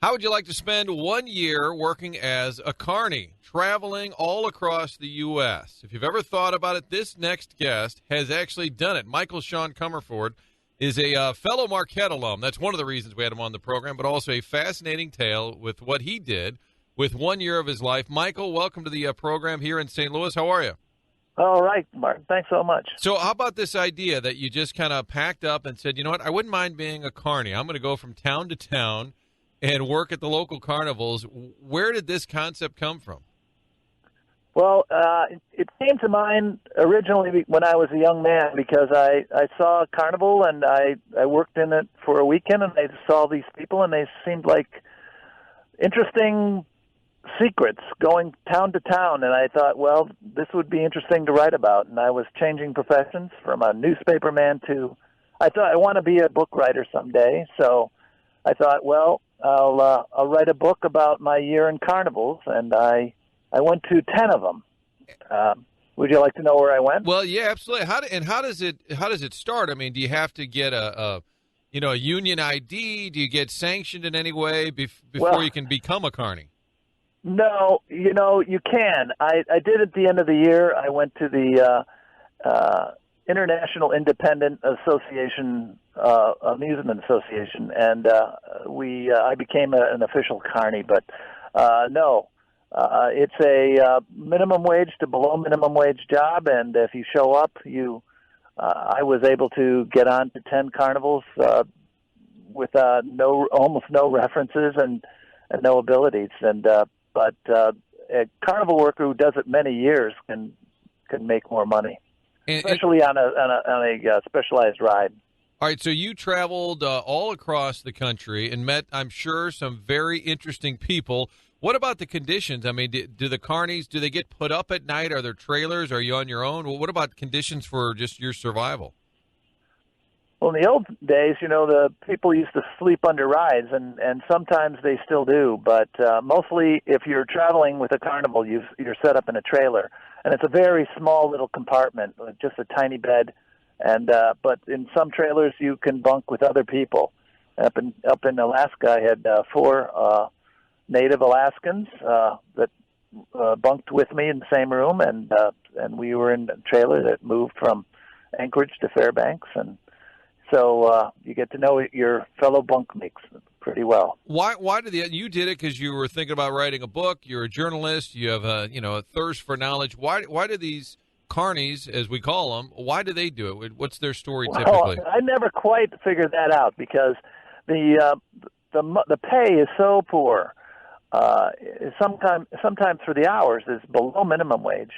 How would you like to spend 1 year working as a carny, traveling all across the U.S.? If you've ever thought about it, this next guest has actually done it. Michael Sean Comerford is a fellow Marquette alum. That's one of the reasons we had him on the program, but also a fascinating tale with what he did with 1 year of his life. Michael, welcome to the program here in St. Louis. How are you? All right, Martin. Thanks so much. So how about this idea that you just kind of packed up and said, you know what, I wouldn't mind being a carny. I'm going to go from town to town and work at the local carnivals. Where did this concept come from? Well, it came to mind originally when I was a young man because I saw a carnival and I worked in it for a weekend and I saw these people and they seemed like interesting secrets going town to town. And I thought, well, this would be interesting to write about. And I was changing professions from a newspaperman to, I thought I want to be a book writer someday. So I thought, well, I'll write a book about my year in carnivals, and I went to 10 of them. Would you like to know where I went? Well, yeah, absolutely. How does it start? I mean, do you have to get a union ID? Do you get sanctioned in any way before you can become a carny? No, you can. I did at the end of the year. I went to the International Independent Association, Amusement Association, and I became an official carny. But no, it's a minimum wage to below minimum wage job, and if you show up, I was able to get on to 10 carnivals with almost no references and no abilities, but a carnival worker who does it many years can make more money. Especially on a specialized ride. All right, so you traveled all across the country and met, I'm sure, some very interesting people. What about the conditions? I mean, do the carnies, do they get put up at night? Are there trailers? Are you on your own? Well, what about conditions for just your survival? Well, in the old days, the people used to sleep under rides, and sometimes they still do. But mostly, if you're traveling with a carnival, you're set up in a trailer. And it's a very small little compartment, just a tiny bed. And but in some trailers, you can bunk with other people. Up in Alaska, I had 4 native Alaskans that bunked with me in the same room, and we were in a trailer that moved from Anchorage to Fairbanks, and so you get to know your fellow bunkmates pretty well. Why did you did it because you were thinking about writing a book? You're a journalist. You have a thirst for knowledge. Why do these carnies, as we call them, why do they do it? What's their story typically? I never quite figured that out because the pay is so poor. Sometimes for the hours is below minimum wage,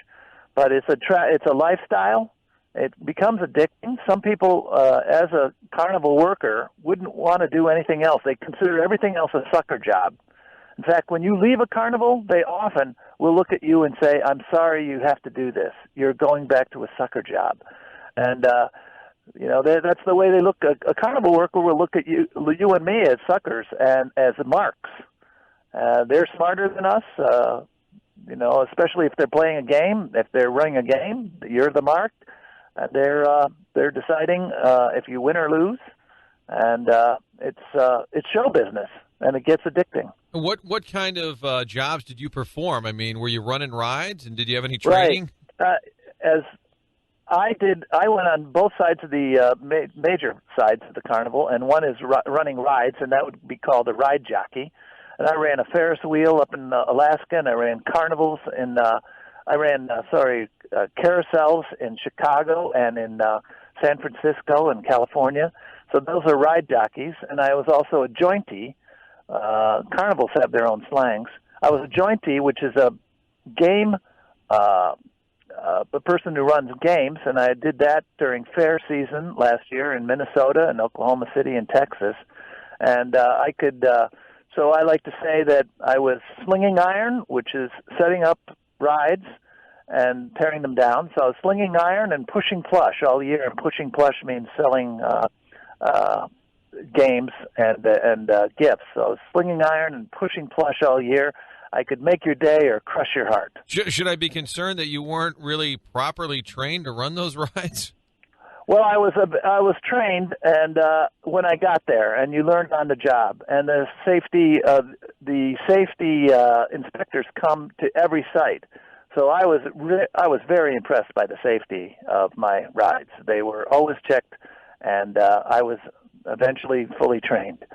but it's a lifestyle. It becomes addicting. Some people, as a carnival worker, wouldn't want to do anything else. They consider everything else a sucker job. In fact, when you leave a carnival, they often will look at you and say, "I'm sorry you have to do this. You're going back to a sucker job." And, that's the way they look. A carnival worker will look at you and me as suckers and as marks. They're smarter than us, especially if they're playing a game. If they're running a game, you're the mark. They're deciding if you win or lose, and it's show business, and it gets addicting. What kind of jobs did you perform? I mean, were you running rides, and did you have any training? Right. As I did, I went on both sides of the major sides of the carnival, and one is running rides, and that would be called a ride jockey. And I ran a Ferris wheel up in Alaska, and I ran carnivals in. I ran carousels in Chicago and in San Francisco and California. So those are ride jockeys, and I was also a jointee. Carnivals have their own slangs. I was a jointee, which is a game, a person who runs games, and I did that during fair season last year in Minnesota and Oklahoma City and Texas. And I could, so I like to say that I was slinging iron, which is setting up rides and tearing them down. So I was slinging iron and pushing plush all year. And pushing plush means selling games and gifts. So I was slinging iron and pushing plush all year. I could make your day or crush your heart. Should I be concerned that you weren't really properly trained to run those rides? Well, I was trained, and when I got there, and you learned on the job, and the safety inspectors come to every site. So I was very impressed by the safety of my rides. They were always checked, and I was eventually fully trained.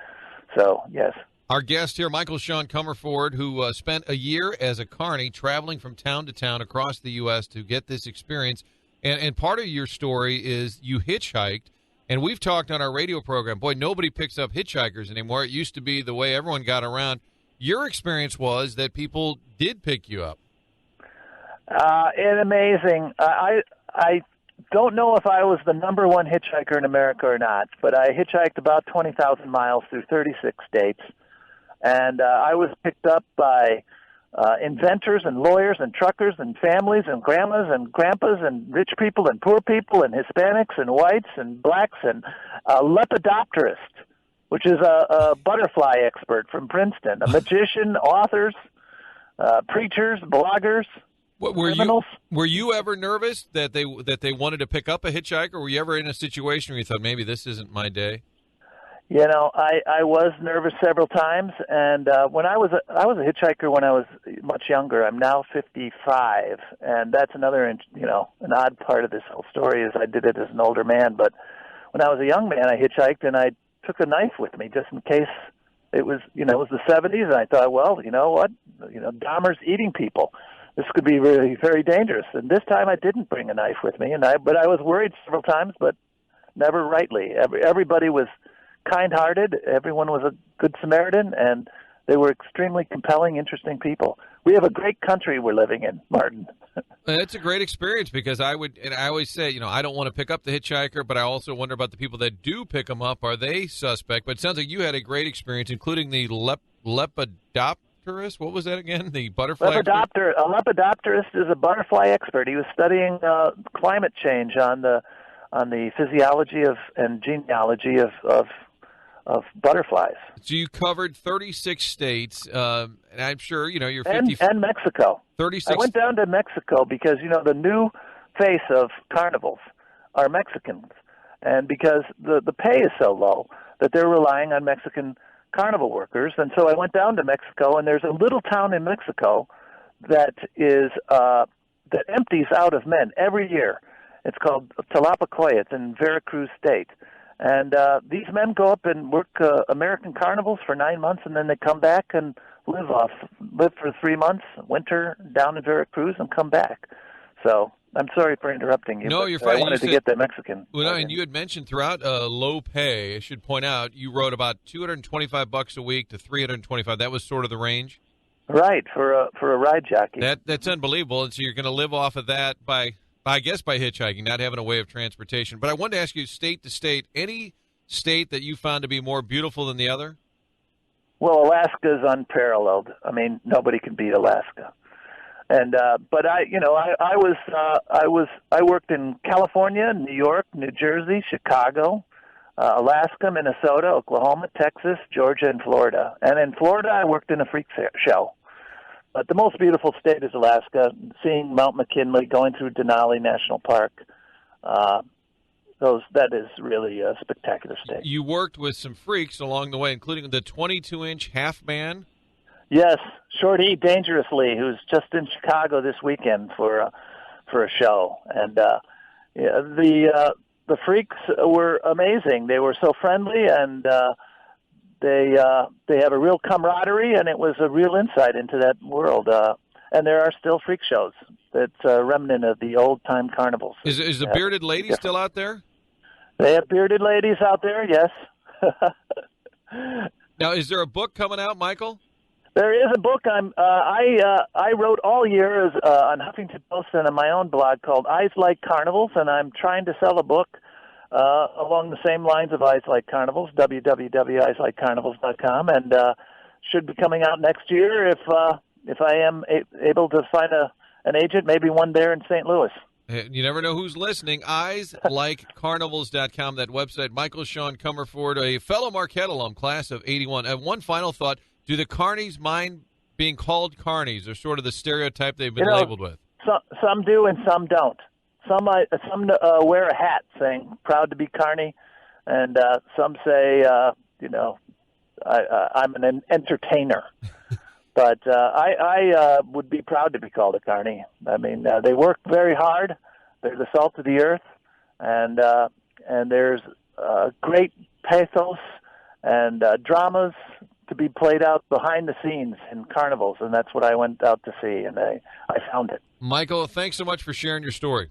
So yes. Our guest here, Michael Sean Comerford, who spent a year as a carny traveling from town to town across the U.S. to get this experience. And part of your story is you hitchhiked, and we've talked on our radio program, boy, nobody picks up hitchhikers anymore. It used to be the way everyone got around. Your experience was that people did pick you up. It's amazing. I don't know if I was the number one hitchhiker in America or not, but I hitchhiked about 20,000 miles through 36 states. And I was picked up by inventors and lawyers and truckers and families and grandmas and grandpas and rich people and poor people and Hispanics and whites and blacks and a lepidopterist, which is a butterfly expert from Princeton, a magician, authors, preachers, bloggers, criminals. Were you ever nervous that they wanted to pick up a hitchhiker? Were you ever in a situation where you thought, maybe this isn't my day? You know, I was nervous several times, and when I was a hitchhiker when I was much younger. I'm now 55, and that's another, an odd part of this whole story is I did it as an older man. But when I was a young man, I hitchhiked, and I took a knife with me just in case it was, it was the 70s, and I thought, well, you know what, Dahmer's eating people. This could be really very dangerous. And this time I didn't bring a knife with me, but I was worried several times, but never rightly. Everybody was kind-hearted. Everyone was a good Samaritan, and they were extremely compelling, interesting people. We have a great country we're living in, Martin. It's a great experience because I always say, I don't want to pick up the hitchhiker, but I also wonder about the people that do pick them up. Are they suspect? But it sounds like you had a great experience, including the lepidopterist. What was that again? The butterfly expert? A lepidopterist is a butterfly expert. He was studying climate change on the physiology and genealogy of butterflies. So you covered 36 states, and I'm sure, you're 50... And Mexico. 36... I went down to Mexico because, the new face of carnivals are Mexicans. And because the pay is so low that they're relying on Mexican carnival workers. And so I went down to Mexico, and there's a little town in Mexico that is that empties out of men every year. It's called Tlapacoya. It's in Veracruz State. And these men go up and work American carnivals for 9 months, and then they come back and live for 3 months, winter down in Veracruz, and come back. So I'm sorry for interrupting you. No, you're fine. I wanted to get the Mexican. Well, and you had mentioned throughout low pay, I should point out, you wrote about $225 a week to $325. That was sort of the range? Right, for a ride jockey. That's unbelievable. And so you're going to live off of that by hitchhiking, not having a way of transportation. But I wanted to ask you, state to state, any state that you found to be more beautiful than the other? Well, Alaska is unparalleled. I mean, nobody can beat Alaska. And but I worked in California, New York, New Jersey, Chicago, Alaska, Minnesota, Oklahoma, Texas, Georgia, and Florida. And in Florida, I worked in a freak show. But the most beautiful state is Alaska. Seeing Mount McKinley, going through Denali National Park, that is really a spectacular state. You worked with some freaks along the way, including the 22-inch half man. Yes, Shorty Dangerously, who's just in Chicago this weekend for a show, and the freaks were amazing. They were so friendly, and they have a real camaraderie, and it was a real insight into that world. And there are still freak shows. That's a remnant of the old-time carnivals. Is the bearded lady still out there? They have bearded ladies out there, yes. Now, is there a book coming out, Michael? There is a book I wrote all year on Huffington Post and on my own blog called Eyes Like Carnivals, and I'm trying to sell a book along the same lines of Eyes Like Carnivals, www.eyeslikecarnivals.com, and should be coming out next year if I am able to find an agent, maybe one there in St. Louis. You never know who's listening. EyesLikeCarnivals.com, that website. Michael Sean Comerford, a fellow Marquette alum, class of 81. One final thought. Do the carnies mind being called carnies, or sort of the stereotype they've been labeled with? Some do and some don't. some wear a hat saying "proud to be carny," and some say, I'm an entertainer. But I would be proud to be called a carny. I mean, they work very hard. They're the salt of the earth, and there's great pathos and dramas to be played out behind the scenes in carnivals, and that's what I went out to see, and I found it. Michael, thanks so much for sharing your story.